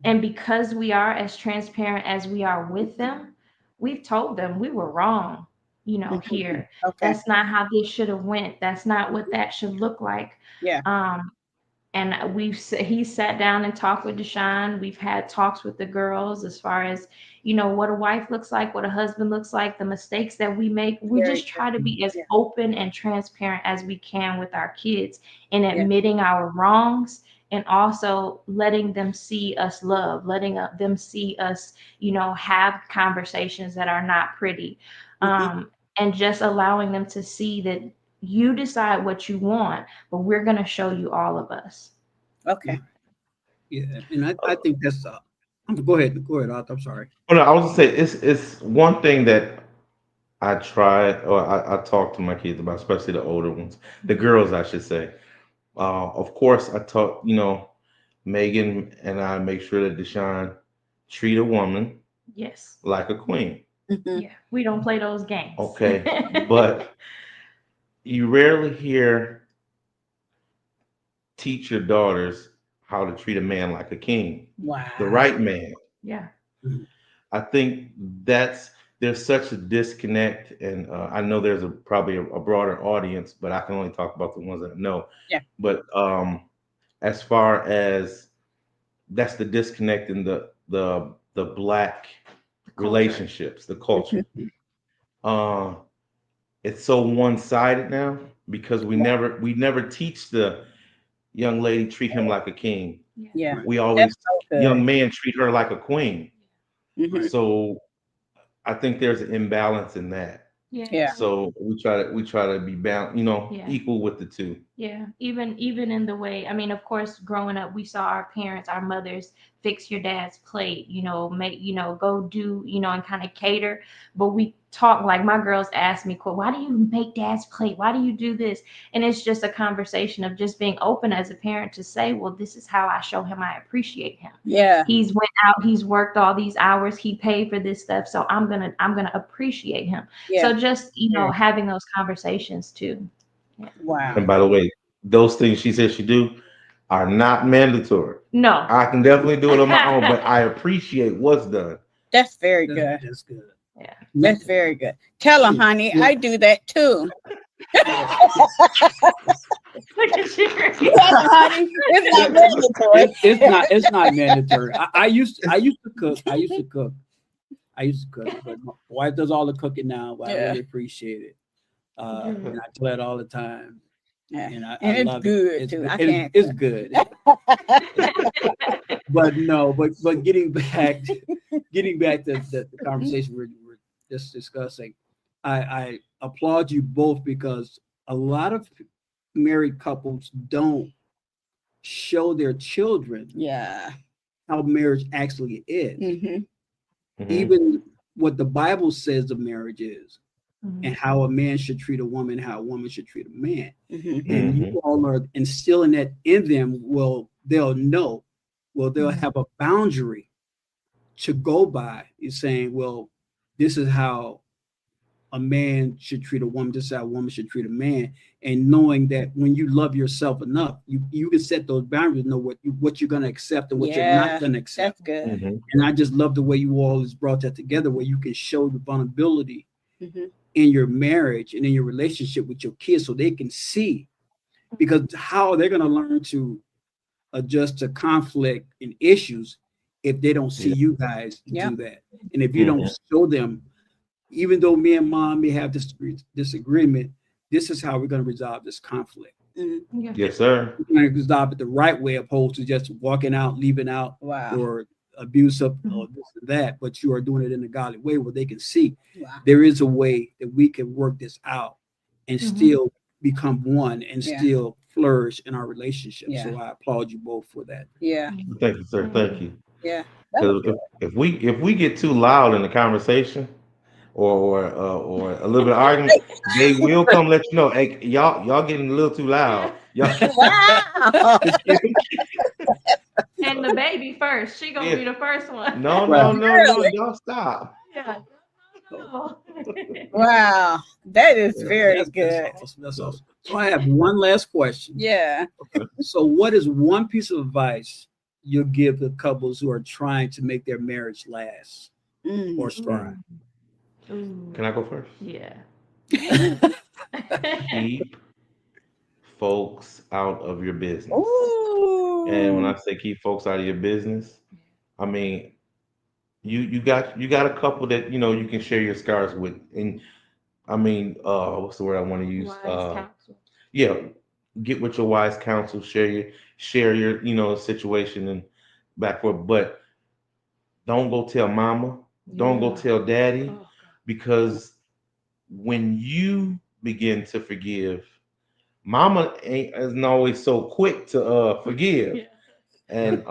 And because we are as transparent as we are with them, we've told them we were wrong, Mhm. here. Okay. That's not how this should have went. That's not what that should look like. Yeah. And he sat down and talked with Deshaun. We've had talks with the girls as far as what a wife looks like, what a husband looks like, the mistakes that we make. We Very just good. try to be as Yeah. open and transparent as we can with our kids in Yeah. admitting our wrongs, and also letting them see us love, letting them see us have conversations that are not pretty, Mhm. and just allowing them to see that you decide what you want, but we're going to show you all of us. Okay. Yeah, and I think that's go ahead, Arthur. I'm sorry. Oh no, I was gonna say it's one thing that I try or I talk to my kids about, especially the older ones, the girls, I should say. Of course, I talk. Megan and I make sure that Deshaun treat a woman Yes. like a queen. Mhm. Yeah. We don't play those games. Okay, but you rarely hear teach your daughters how to treat a man like a king, the Wow. right man. Yeah. Mhm. I think that's there's such a disconnect, and I know there's probably a broader audience, but I can only talk about the ones that I know. Yeah. But as far as that's the disconnect in the black relationships, the culture. Uh, it's so one-sided now because we never teach the young lady treat him like a king. Yeah. We That's always so good. young man treat her like a queen. Mhm. So I think there's an imbalance in that. Yeah. So we try to be bound, equal with the two. Yeah, even in the way, I mean, of course, growing up, we saw our parents, our mothers fix your dad's plate, make, go do, and kind of cater. But we talk, like my girls ask me, why do you make dad's plate? Why do you do this? And it's just a conversation of just being open as a parent to say, well, this is how I show him I appreciate him. Yeah. He's went out, he's worked all these hours, he paid for this stuff, so I'm gonna appreciate him. Yeah. So just having those conversations too. Wow. And by the way, those things she said she do are not mandatory. No. I can definitely do it on my own, but I appreciate what's done. That's very good. That's good. Yeah. That's very good. Tell them, honey, I do that too. Look at you. Honey, it's not mandatory. It's not mandatory. I used to cook. But my wife does all the cooking now. But I really appreciate it. And I tell that all the time. Yeah. And I it's love good it. too. It's good. But getting back to the conversation we're just discussing, I applaud you both because a lot of married couples don't show their children how marriage actually is. Mm-hmm. Even what the Bible says of marriage is. And how a man should treat a woman, how a woman should treat a man. And you all are instilling that in them. Well, they'll know. Well, they'll have a boundary to go by. Is saying, well, this is how a man should treat a woman. This is how a woman should treat a man. And knowing that when you love yourself enough, you can set those boundaries, know what you're going to accept and what you're not going to accept. That's good. And I just love the way you all has brought that together, where you can show the vulnerability in your marriage and in your relationship with your kids so they can see, because how they're going to learn to adjust to conflict and issues if they don't see you guys do that. And if you don't show them, even though me and mom may have this disagreement, this is how we're going to resolve this conflict. Yes, sir. We're going to resolve it the right way, opposed to just walking out, leaving out, or abusive or this and that, but you are doing it in a godly way where they can see there is a way that we can work this out and still become one and still flourish in our relationship. So I applaud you both for that. Thank you, sir. Thank you. Because if we get too loud in the conversation or a little bit of argument, they will come let you know, hey, y'all getting a little too loud. wow. And the baby first. She gonna be the first one. No, y'all stop. Yeah. Wow, that is very good. That's awesome. So I have one last question. Yeah. So what is one piece of advice you'll give the couples who are trying to make their marriage last or strive? Can I go first? Yeah. Keep folks out of your business. Ooh. And when I say keep folks out of your business, I mean you got a couple that you can share your scars with, and I mean what's the word I want to use? Get with your wise counsel, share your situation and back forth, but don't go tell mama, don't go tell daddy, because when you begin to forgive, mama isn't always so quick to forgive. And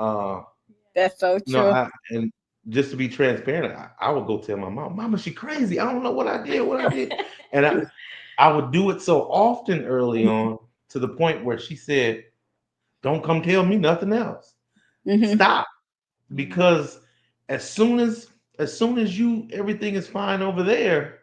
that's so true. And just to be transparent, I would go tell my mama, she crazy. I don't know what I did. And I would do it so often early on to the point where she said, don't come tell me nothing else. Stop. Because as soon as everything is fine over there,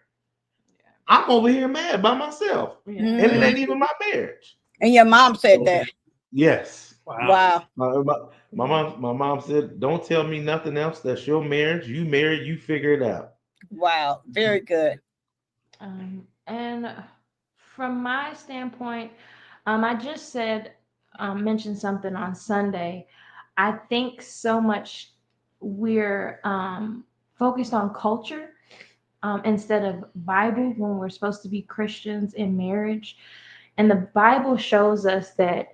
I'm over here mad by myself. And it ain't even my marriage. And your mom said that. Yes. Wow. My mom said, don't tell me nothing else. That's your marriage. You married, you figure it out. Wow, very good. And from my standpoint, I just said, mentioned something on Sunday. I think so much we're focused on culture instead of Bible when we're supposed to be Christians in marriage. And the Bible shows us that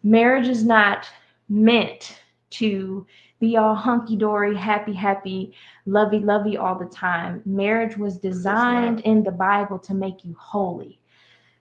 marriage is not meant to be all hunky dory, happy, happy, lovey, lovey all the time. Marriage was designed in the Bible to make you holy.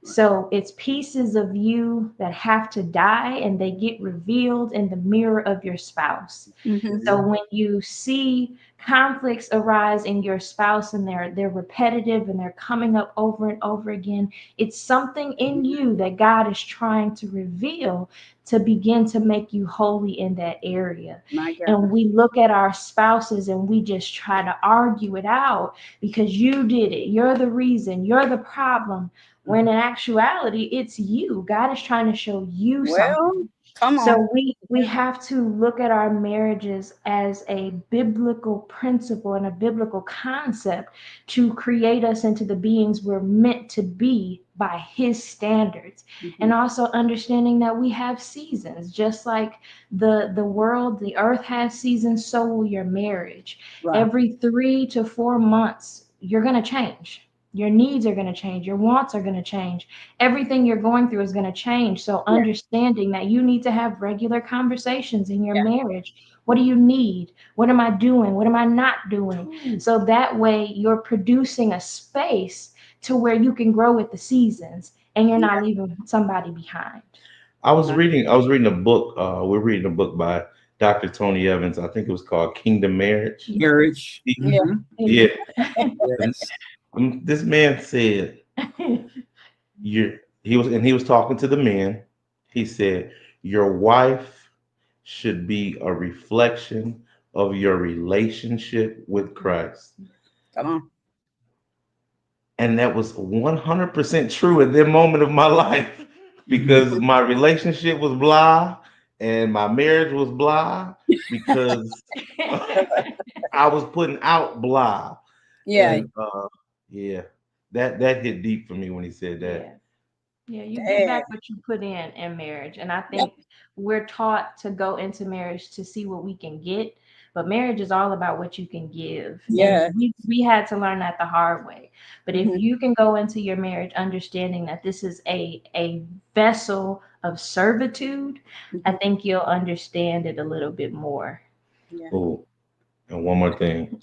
So it's pieces of you that have to die and they get revealed in the mirror of your spouse. Mm-hmm. So when you see conflicts arise in your spouse and they're repetitive and they're coming up over and over again, it's something in you that God is trying to reveal to begin to make you holy in that area. My God. And we look at our spouses and we just try to argue it out because you did it. You're the reason. You're the problem. When in actuality, it's you. God is trying to show you something. Well, come on. So we have to look at our marriages as a biblical principle and a biblical concept to create us into the beings we're meant to be by his standards. Mm-hmm. And also understanding that we have seasons, just like the world, the earth has seasons, so will your marriage. Right. Every 3 to 4 months, you're going to change. Your needs are going to change. Your wants are going to change. Everything you're going through is going to change. So understanding that you need to have regular conversations in your marriage. What do you need? What am I doing? What am I not doing? So that way you're producing a space to where you can grow with the seasons and you're not leaving somebody behind. I was reading a book. We're reading a book by Dr. Tony Evans. I think it was called Kingdom Marriage. Marriage. Yeah. Yeah. Yes. This man said he was talking to the men. He said, your wife should be a reflection of your relationship with Christ. Come on. And that was 100% true at that moment of my life because my relationship was blah and my marriage was blah because I was putting out blah. Yeah. And, yeah, that hit deep for me when he said that. Yeah, you get back what you put in marriage. And I think we're taught to go into marriage to see what we can get, but marriage is all about what you can give. Yeah. And we had to learn that the hard way. But if you can go into your marriage understanding that this is a vessel of servitude, I think you'll understand it a little bit more. Yeah. Oh, and one more thing.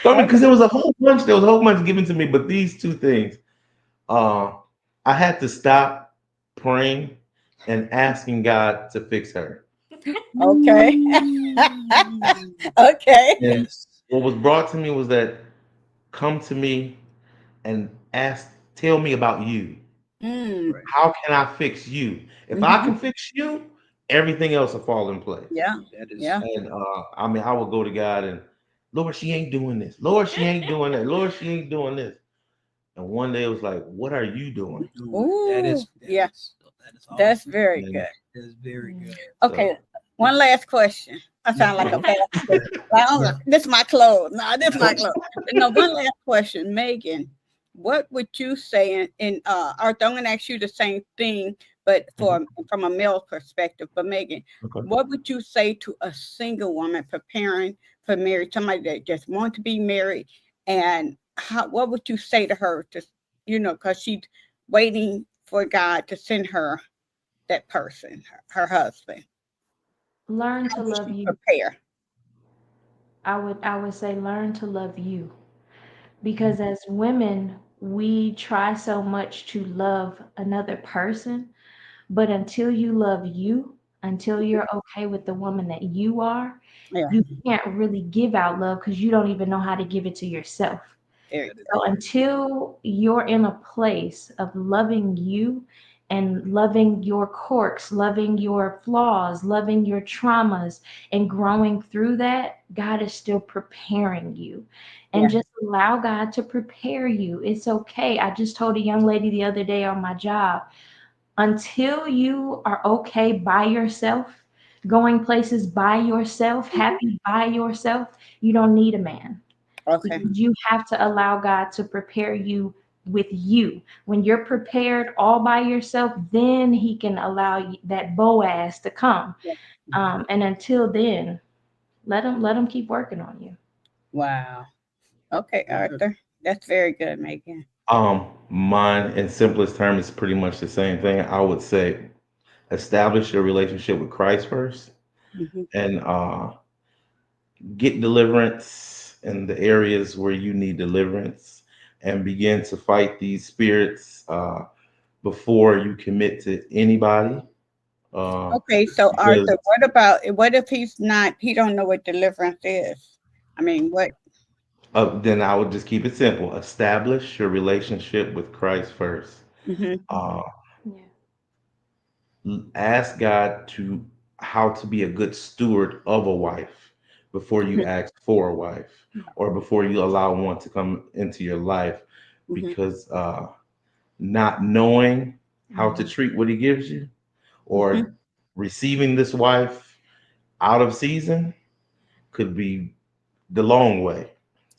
Because there was a whole bunch given to me, but these two things. I had to stop praying and asking God to fix her. Okay. Okay. And what was brought to me was that come to me and tell me about you. Mm. How can I fix you? If I can fix you, everything else will fall in place. Yeah. That is, Yeah. And I would go to God and Lord, she ain't doing this. Lord, she ain't doing that. Lord, she ain't doing this. And one day it was like, what are you doing? Ooh, that is awesome. That's very And good. That is very good. Okay. One last question. I sound like a pastor. This is my clothes. No, this is my clothes. No, one last question. Megan, what would you say in Arthur, I'm going to ask you the same thing, but from a male perspective. But Megan, what would you say to a single woman preparing for marriage, somebody that just wants to be married, and what would you say to her to, because she's waiting for God to send her that person, her husband? Learn to love you. Prepare. I would say learn to love you. Because as women, we try so much to love another person, but until you love you, until you're okay with the woman that you are, you can't really give out love because you don't even know how to give it to yourself. So until you're in a place of loving you and loving your quirks, loving your flaws, loving your traumas, and growing through that, God is still preparing you. And just allow God to prepare you. It's okay. I just told a young lady the other day on my job, until you are okay by yourself, going places by yourself, happy by yourself, you don't need a man. Okay. Because you have to allow God to prepare you with you. When you're prepared all by yourself, then he can allow that Boaz to come. And until then, let him keep working on you. Wow. Okay, Arthur. That's very good, Megan. Mine in simplest terms is pretty much the same thing. I would say establish your relationship with Christ first, Mm-hmm. and get deliverance in the areas where you need deliverance, and begin to fight these spirits before you commit to anybody. Uh, Okay, so because Arthur, what if he don't know what deliverance is? I mean, what? then I would just keep it simple. Establish your relationship with Christ first. Mm-hmm. Uh, Yeah. Ask God to how to be a good steward of a wife before you ask for a wife, or before you allow one to come into your life, Mm-hmm. because not knowing how to Mhm. treat what he gives you, Mm-hmm. or receiving this wife out of season, could be the long way. It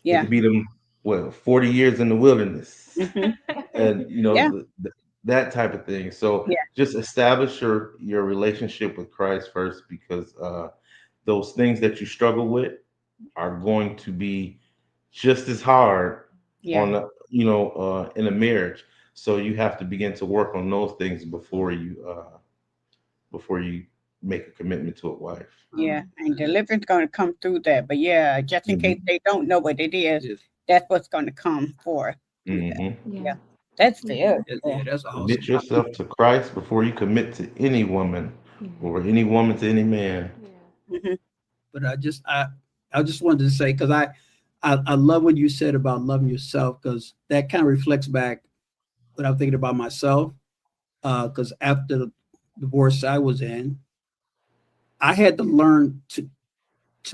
Yeah. could be them, well, 40 years in the wilderness, Mm-hmm. and Yeah. that type of thing. So Yeah. just establish your relationship with Christ first, because those things that you struggle with are going to be just as hard Yeah. on in a marriage. So you have to begin to work on those things before you make a commitment to a wife. Yeah. And deliverance going to come through that. But yeah, just in case Hmm. they don't know what it is, Yes. that's what's going to come forth through that. Hmm. Yeah. Yeah. That's Yeah. very Yeah, cool. that's Commit awesome. yourself to Christ before you commit to any woman, Yeah. or any woman to any man. Yeah. Mm-hmm. But I just wanted to say, because I love what you said about loving yourself, because that kind of reflects back what I'm thinking about myself. Because after the divorce I was in, I had to learn to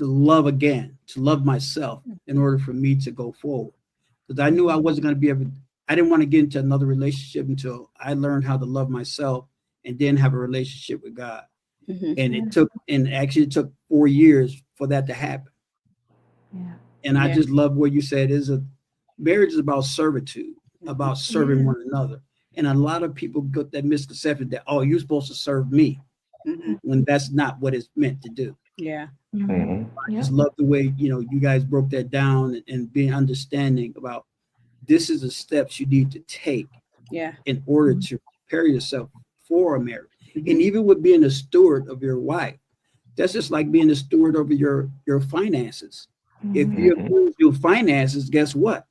love again, to love myself in order for me to go forward. Because I knew I wasn't going to be able. I didn't want to get into another relationship until I learned how to love myself and then have a relationship with God. Mm-hmm. And it took 4 years for that to happen. Yeah. And I Yeah. just love what you said. Marriage is about servitude, about serving one another. And a lot of people get that misconception that, oh, you're supposed to serve me, Mm-hmm. when that's not what it's meant to do. Yeah. Mhm. Hmm. I Yep. just love the way, you guys broke that down, and being understanding about this is the steps you need to take Yeah. in order to prepare yourself for a marriage. And even with being a steward of your wife, that's just like being a steward over your finances. If Mhm. you Hmm. abuse your finances, guess what?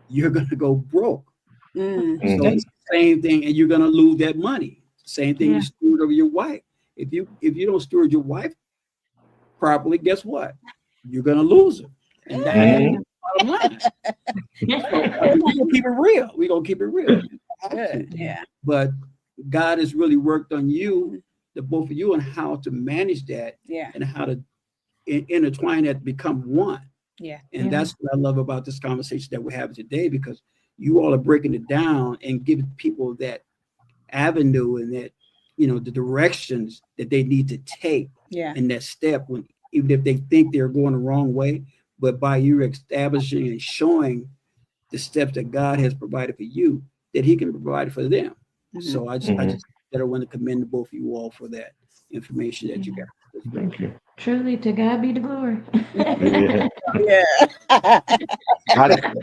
You're gonna go broke. Mm. So Hmm. it's the same thing, and you're gonna lose that money. Same thing, Yeah. you steward over your wife. If you don't steward your wife properly, guess what? You're gonna lose her, and that's Hmm. Yeah. the bottom line. So we're gonna keep it real. We're gonna keep it real. You have to. Good. Yeah. But God has really worked on you, the both of you, on how to manage that Yeah. and how to intertwine that to become one. Yeah. And Yeah. that's what I love about this conversation that we're having today, because you all are breaking it down and giving people that avenue and that, the directions that they need to take Yeah. in that step, when even if they think they're going the wrong way, but by you establishing and showing the steps that God has provided for you, that He can provide for them. Mm-hmm. So I Hmm. just that I want to commend both of you all for that information that you got. Thank you. Truly, to God be the glory. Yeah. Yeah. I,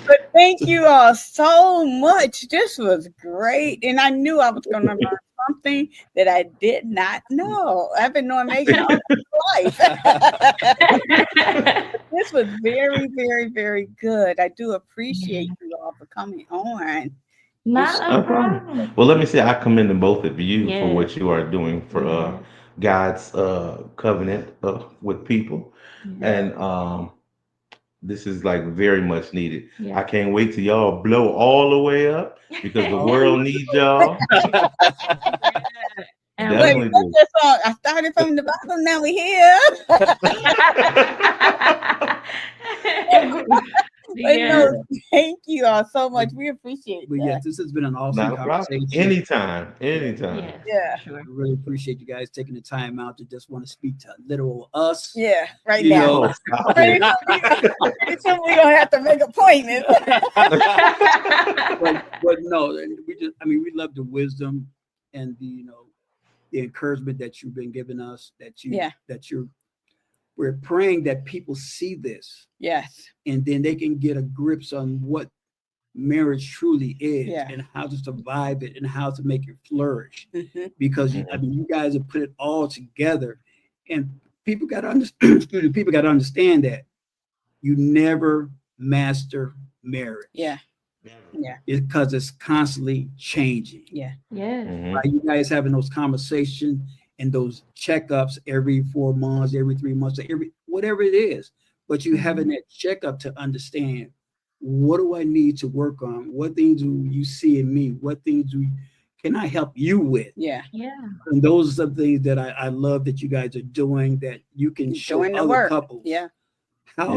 But thank you all so much. This was great. And I knew I was going to learn something that I did not know. I've been knowing Megan all my life. This was very, very, very good. I do appreciate you all for coming on. Not a no problem. problem. Well, let me say I commend both of you for Yes. what you are doing for Yes. God's covenant with people, Yeah. and this is like very much needed. Yeah. I can't wait till y'all blow all the way up, because the world needs y'all. And Wait, Definitely what's do. that song? I started from the bottom, now we here. But yeah. no, thank you all so much. We appreciate But that. yes, this has been an awesome Not a problem. conversation. Anytime. Yes, Yeah. sure. I really appreciate you guys taking the time out to just want to speak to little us. Yeah, right You now. know, Oh, stop Pretty it. soon we don't have to make appointments. but no, and we love the wisdom and the encouragement that you've been giving us, we're praying that people see this Yes. and then they can get a grips on what marriage truly is Yeah. and how to survive it and how to make it flourish. Mhm. Because you guys have put it all together, and people got to understand. People got to understand that you never master marriage. Yeah. Yeah. Because it's constantly changing. Yeah. Yes. Right? You guys having those conversations and those checkups every 4 months, every 3 months, whatever it is. But you having that checkup to understand, what do I need to work on? What things do you see in me? What things can I help you with? Yeah. Yeah. And those are the things that I love that you guys are doing, that you can show Doing the other work. couples Yeah. how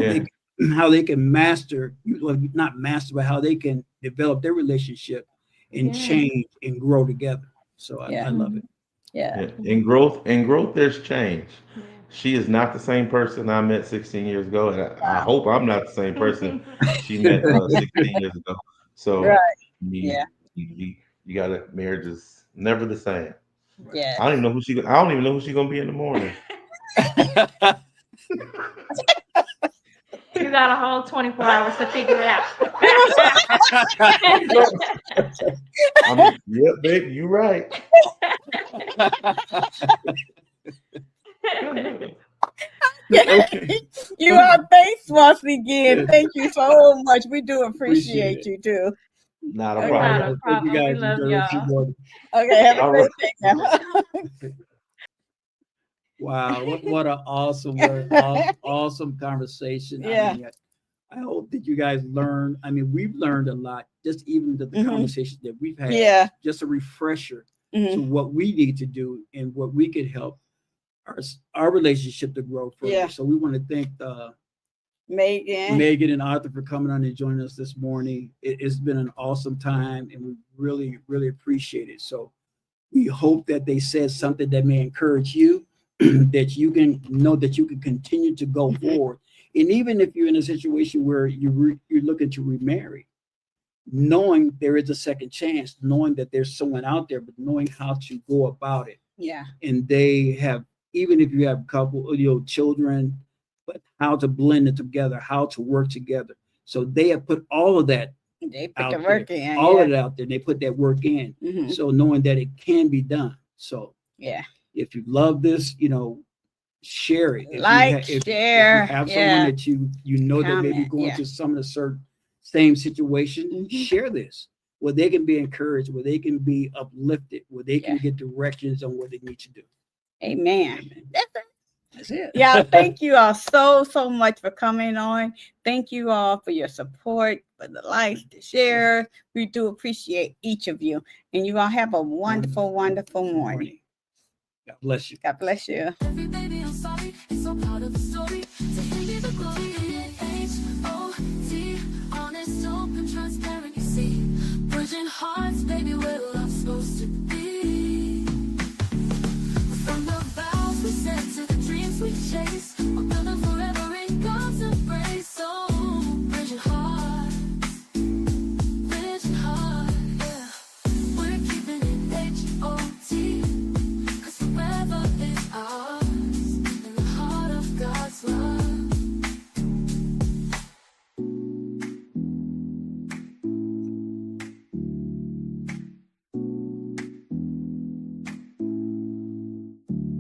they can master, well, not master, but how they can develop their relationship and change and grow together. So I love it. Yeah. In growth, there's change. She is not the same person I met 16 years ago, and I hope I'm not the same person she met 16 years ago. So Right. you, you gotta, marriage is never the same. Yeah. I don't even know who she's gonna be in the morning. You got a whole 24 hours to figure it out. Yeah, babe, you're right. You are thanks once again. Thank you so much. We do appreciate you too. Not a Okay. problem. Not a problem. We love y'all. Okay, have a All great right. day now. Wow, what an awesome conversation. Yeah. I hope that you guys learn. We've learned a lot, just even the conversations that we've had. Yeah. Just a refresher to what we need to do and what we could help our relationship to grow further. Yeah. So we want to thank Meghan and Arthur for coming on and joining us this morning. It's been an awesome time, and we really, really appreciate it. So we hope that they said something that may encourage you, that you can know that you can continue to go forward. And even if you're in a situation where you're looking to remarry, knowing there is a second chance, knowing that there's someone out there, but knowing how to go about it. Yeah. And they have, even if you have a couple, children, but how to blend it together, how to work together. So they have put all of that They put the work in. all of it out there. And they put that work in. So knowing that it can be done. So if you love this, share it. If you have someone that you know that may be going through some of the same situation, share this, where they can be encouraged, where they can be uplifted, where they can get directions on what they need to do. Amen. That's it. Yeah, thank you all so much for coming on. Thank you all for your support, for the likes, the shares. We do appreciate each of you. And you all have a wonderful, wonderful morning. God bless you. God bless you. Every baby, I'm sorry. It's all part of the story. To him be the glory.